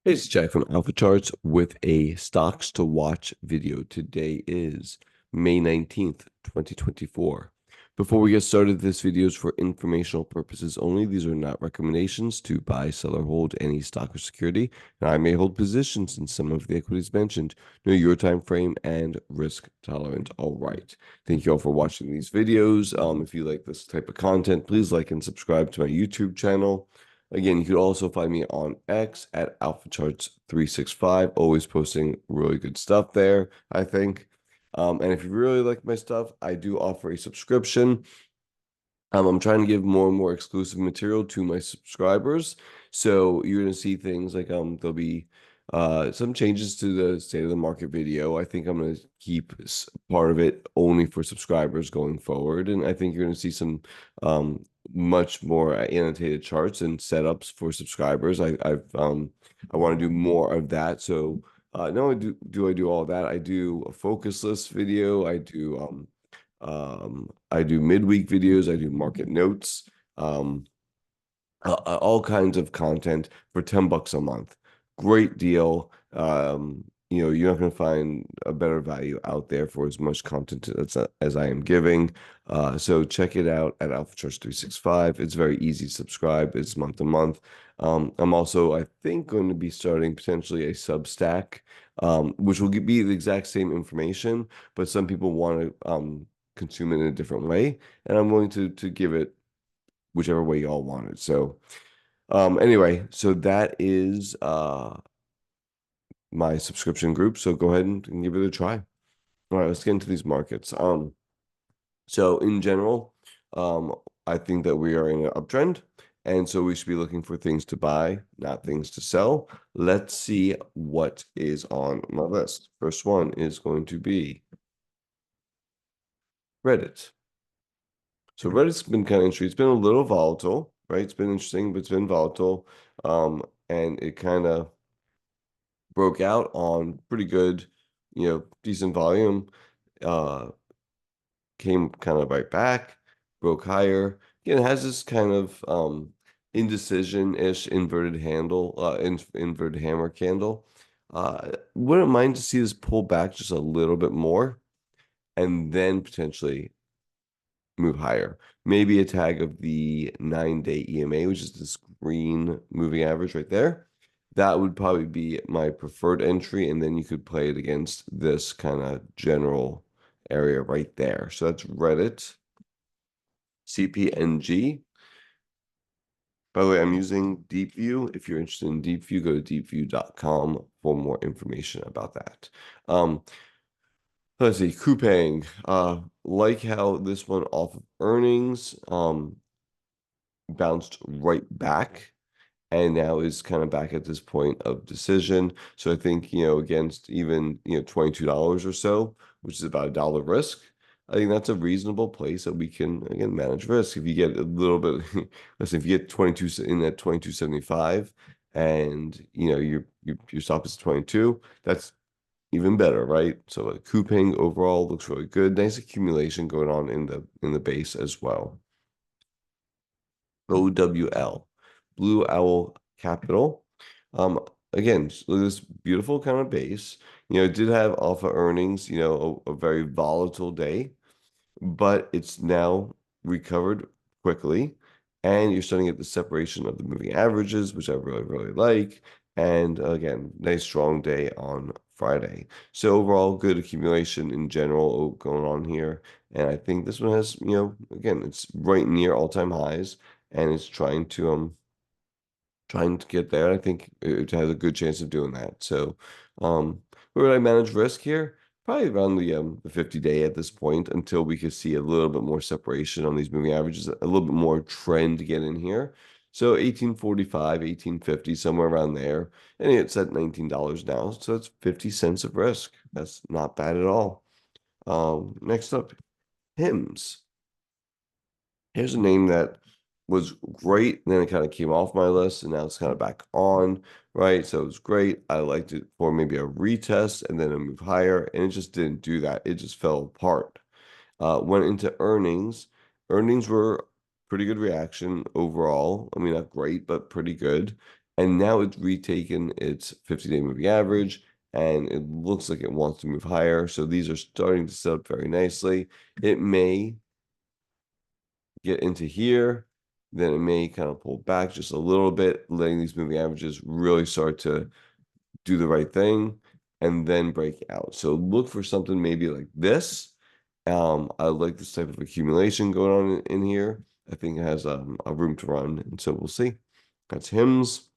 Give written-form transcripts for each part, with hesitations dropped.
Hey, it's Jack from Alphacharts with a stocks to watch video. Today is May 19th, 2024. Before we get started, this video is for informational purposes only. These are not recommendations to buy, sell, or hold any stock or security. Now, I may hold positions in some of the equities mentioned. Know your time frame and risk tolerance. All right. Thank you all for watching these videos. If you like this type of content, please like and subscribe to my YouTube channel. Again, you could also find me on X at Alphacharts365, always posting really good stuff there, I think. And if you really like my stuff, I do offer a subscription. I'm trying to give more and more exclusive material to my subscribers. So you're going to see things like there'll be some changes to the state of the market video. I think I'm going to keep part of it only for subscribers going forward. And I think you're going to see some much more annotated charts and setups for subscribers. I want to do more of that. So not only do I do all that, I do a focus list video. I do midweek videos. I do market notes, all kinds of content for $10 a month. Great deal. You're not going to find a better value out there for as much content as I am giving. So check it out at Alphacharts365. It's very easy to subscribe. It's month to month. I'm also, I think, going to be starting potentially a Substack, which will be the exact same information, but some people want to consume it in a different way, and I'm willing to give it whichever way y'all want it. So anyway, so that is my subscription group. So go ahead and give it a try. All right, let's get into these markets. So in general, I think that we are in an uptrend, and so we should be looking for things to buy, not things to sell. Let's see what is on my list. First one is going to be Reddit. So Reddit's been kind of interesting. It's been a little volatile, right? It's been interesting, but it's been volatile. And it kind of broke out on pretty good, decent volume. Uh, Came kind of right back, broke higher. Again, it has this kind of indecision-ish inverted handle, inverted hammer candle. Wouldn't mind to see this pull back just a little bit more, and then potentially move higher. Maybe a tag of the 9-day EMA, which is this green moving average right there. That would probably be my preferred entry, and then you could play it against this kind of general area right there. So that's Reddit, CPNG. By the way, I'm using Deep View. If you're interested in Deep View, go to deepview.com for more information about that. Let's see, Coupang. Like how this one off of earnings bounced right back and now is kind of back at this point of decision. So I think, against even, $22 or so, which is about $1 risk, I think that's a reasonable place that we can, again, manage risk. If you get a little bit, listen, if you get 22 in at 22.75 and, your stop is 22, that's even better, right? So Coupang overall looks really good. Nice accumulation going on in the base as well. OWL, Blue Owl Capital. Again, so this beautiful kind of base, it did have alpha earnings, a very volatile day, but it's now recovered quickly. And you're starting to get the separation of the moving averages, which I really, really like. And again, nice strong day on Friday. So overall, good accumulation in general going on here. And I think this one has, again, it's right near all-time highs and it's trying to get there. I think it has a good chance of doing that. So where would I manage risk here? Probably around the 50-day at this point until we could see a little bit more separation on these moving averages, a little bit more trend to get in here. So 1845, 1850, somewhere around there. And it's at $19 now. So it's 50 cents of risk. That's not bad at all. Next up, HIMS. Here's a name that was great, and then it kind of came off my list, and now it's kind of back on, right? So it was great. I liked it for maybe a retest and then a move higher, and it just didn't do that. It just fell apart. Went into earnings. Earnings were pretty good reaction overall. I mean, not great, but pretty good. and now it's retaken its 50-day moving average, and it looks like it wants to move higher. So these are starting to set up very nicely. It may get into here, then it may kind of pull back just a little bit, letting these moving averages really start to do the right thing and then break out. So look for something maybe like this. I like this type of accumulation going on in here. I think it has a room to run, and so we'll see. That's HIMS.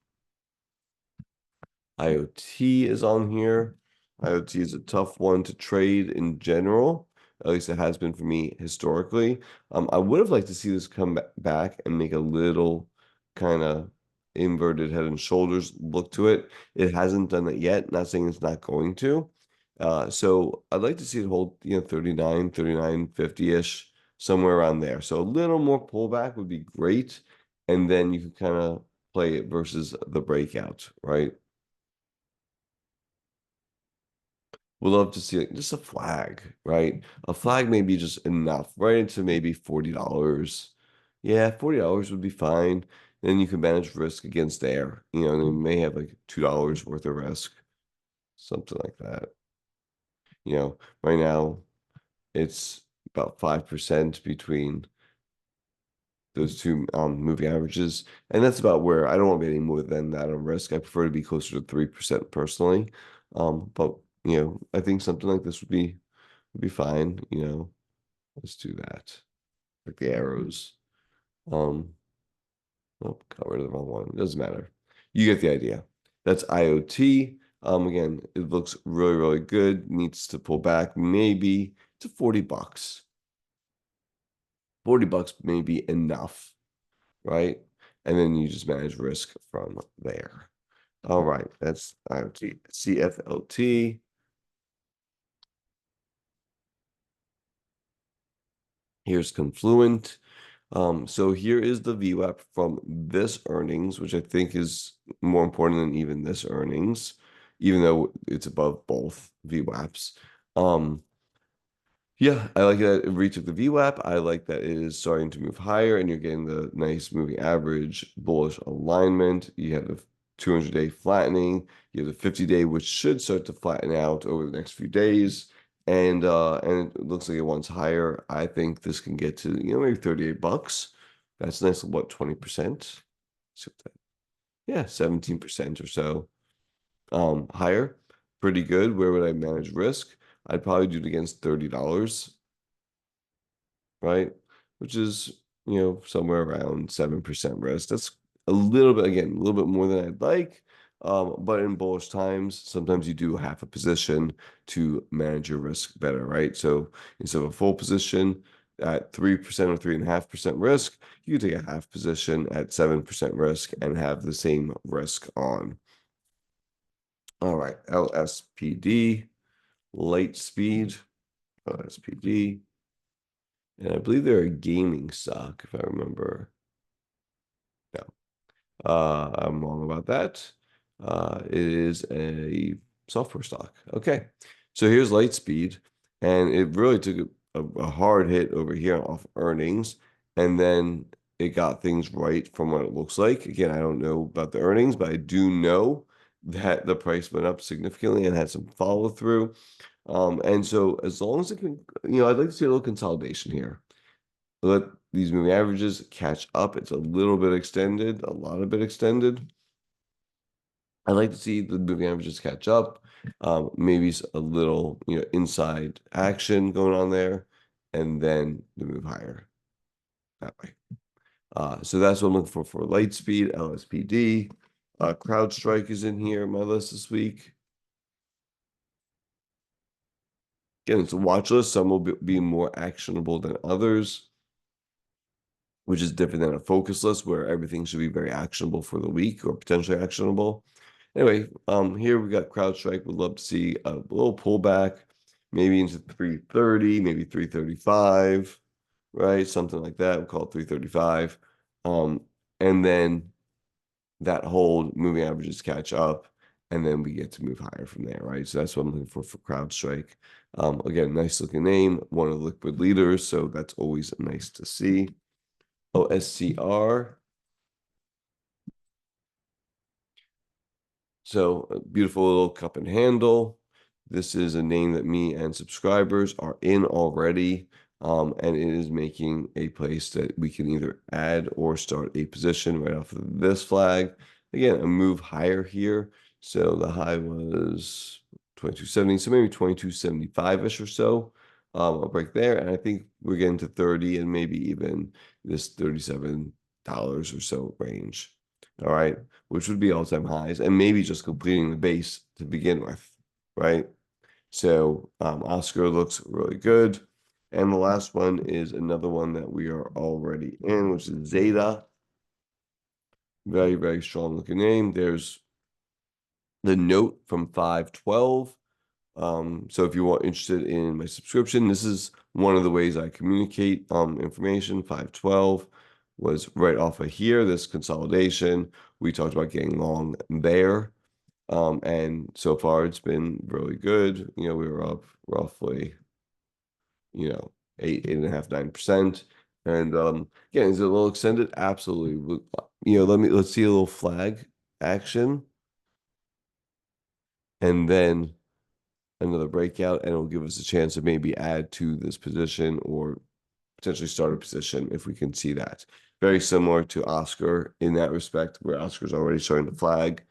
IoT is on here. IoT is a tough one to trade in general. At least it has been for me historically. I would have liked to see this come back and make a little kind of inverted head and shoulders look to it. It hasn't done that yet. Not saying it's not going to. So I'd like to see it hold, 39, 39.50-ish, somewhere around there. So a little more pullback would be great. And then you can kind of play it versus the breakout, right? Would love to see like just a flag, right? A flag may be just enough, right? Into maybe $40. Yeah, $40 would be fine. Then you can manage risk against there. And you may have like $2 worth of risk, something like that. Right now it's about 5% between those two moving averages, and that's about where I don't want to be any more than that on risk. I prefer to be closer to 3% personally. But I think something like this would be fine. Let's do that. Like the arrows. Um, oh, got rid of the wrong one. It doesn't matter. You get the idea. That's IoT. Again, it looks really, really good. Needs to pull back maybe to $40. $40 may be enough, right? And then you just manage risk from there. All right, that's IoT. CFLT. Here's Confluent. So here is the VWAP from this earnings, which I think is more important than even this earnings, even though it's above both VWAPs. Yeah, I like that it retook the VWAP. I like that it is starting to move higher and you're getting the nice moving average bullish alignment. You have the 200-day flattening. You have the 50-day, which should start to flatten out over the next few days. And it looks like it wants higher. I think this can get to, maybe $38. That's nice, what, 20%? Yeah, 17% or so. Higher. Pretty good. Where would I manage risk? I'd probably do it against $30, right? Which is, somewhere around 7% risk. That's a little bit, again, a little bit more than I'd like. But in bullish times, sometimes you do half a position to manage your risk better, right? So instead of a full position at 3% or 3.5% risk, you take a half position at 7% risk and have the same risk on. All right, LSPD, light speed, LSPD. And I believe they're a gaming stock, if I remember. No, I'm wrong about that. It is a software stock. Okay, so here's Lightspeed, and it really took a hard hit over here off earnings, and then it got things right from what it looks like. Again, I don't know about the earnings, but I do know that the price went up significantly and had some follow through. And so as long as it can, I'd like to see a little consolidation here. Let these moving averages catch up. It's a little bit extended, a lot of bit extended. I'd like to see the moving averages catch up. Maybe a little, inside action going on there, and then the move higher that way. So that's what I'm looking for Lightspeed, LSPD. CrowdStrike is in here in my list this week. Again, it's a watch list. Some will be more actionable than others, which is different than a focus list where everything should be very actionable for the week or potentially actionable. Anyway, here we got CrowdStrike. Would love to see a little pullback, maybe into 330, maybe 335, right? Something like that. We'll call it 335. And then that whole moving averages catch up, and then we get to move higher from there, right? So that's what I'm looking for CrowdStrike. Again, nice looking name, one of the liquid leaders, so that's always nice to see. OSCR. So a beautiful little cup and handle. This is a name that me and subscribers are in already. And it is making a place that we can either add or start a position right off of this flag. Again, a move higher here. So the high was 2270, so maybe 2275-ish or so. I'll break there. And I think we're getting to 30 and maybe even this $37 or so range. All right, which would be all-time highs, and maybe just completing the base to begin with, right? So Oscar looks really good. And the last one is another one that we are already in, which is Zeta. Very, very strong looking name. There's the note from 512. So if you are interested in my subscription, this is one of the ways I communicate information. 512 was right off of here, this consolidation. We talked about getting long there. And so far it's been really good. We were up roughly, 8.5, 9%. And again, is it a little extended? Absolutely. Let's see a little flag action. And then another breakout, and it'll give us a chance to maybe add to this position or potentially start a position if we can see that. Very similar to Oscar in that respect, where Oscar's already showing the flag.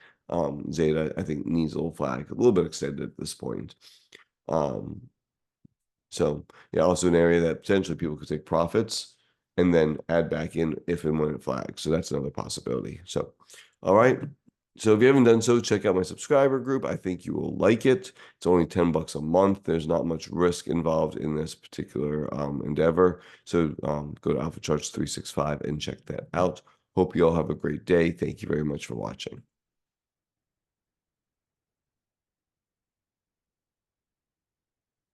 Zeta, I think, needs a little flag, a little bit extended at this point. So yeah, also an area that potentially people could take profits and then add back in if and when it flags. So that's another possibility. So, all right. So if you haven't done so, check out my subscriber group. I think you will like it. It's only $10 a month. There's not much risk involved in this particular endeavor. So go to Alphacharts 365 and check that out. Hope you all have a great day. Thank you very much for watching.